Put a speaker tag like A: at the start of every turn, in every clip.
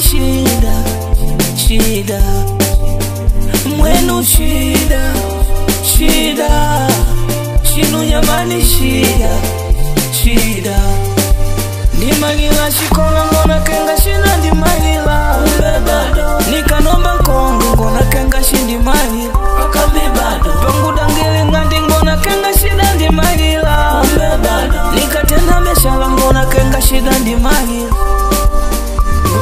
A: shida, shida mwenu shida, shida shinu jamani shida, shida ni magila shikola ngona kenga shina ndi magila nikanomba kongo ngona kenga shindi magila pangu dangili ngandi ngona kenga shida ndi magila nikatenda beshala ngona kenga shida ndi magila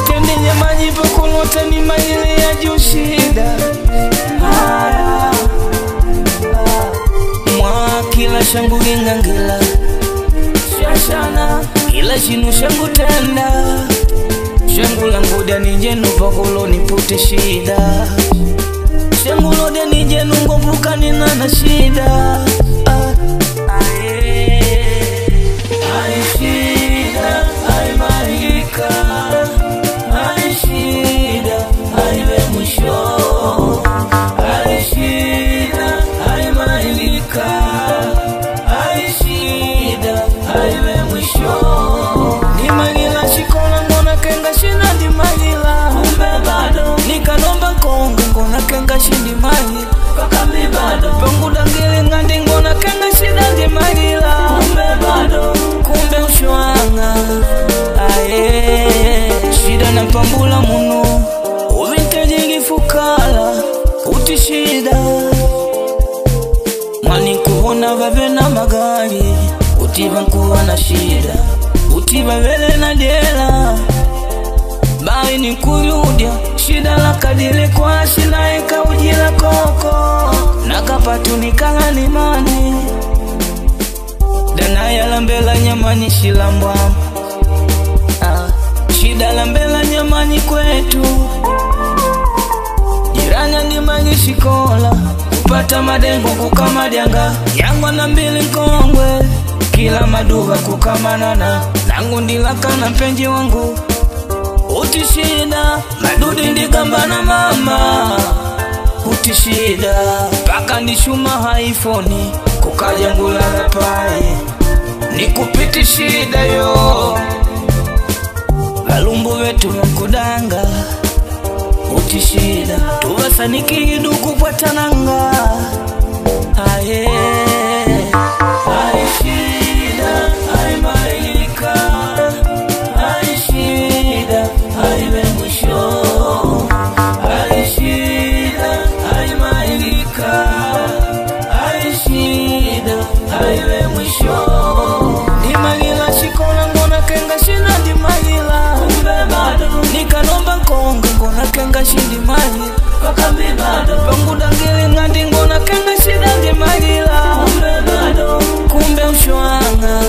A: utendi nyamaji pakulote ni magili ya juu shida kila shangu gingangila shashana kila shinu shangu tenda shangu langu dani jenu pakulo nipute shida shangu lo dani jenu ngombuka nina na shida ai shida ai marika ai shida ai we mwisho ai shida ai marika aiwe mwisho ni magila shikola ngona kenga shina ndi magila bado nikanomba kongo ngona kenga shindi magila pakambi bado pangu dangili ngandi ngona kenga shida ndi magila bado kumbe ushwanga shida na pambula muno uvinteji gifukala uti shida mani kuhona vave na magari utiba nkuwa na shida utiba vele na dela bali ni kuyudia shida la kadile kwa shina eka ujila koko nakapatu nikala ni mani dana ya lambela nyamani shilambwa shida lambela nyamani kwetu jiranya ni manyi shikola kupata madengo kukamadianga yangu na mbili kongwe kila maduga kukamanana nangu ndilakana mpenji wangu utishida madudi ndigambana mama utishida paka ndishuma haifoni kukajangula rapai nikupiti shida yo galumbu wetu mkudanga utishida tuwasaniki hiduku kwa tananga aye ni magila shikola ngona kenga shina ndi magila nikanomba kongo ngona kenga shindi magila pakambi bado pangu dangili ngandi ngona kenga shida ndi magila kumbe ushwanga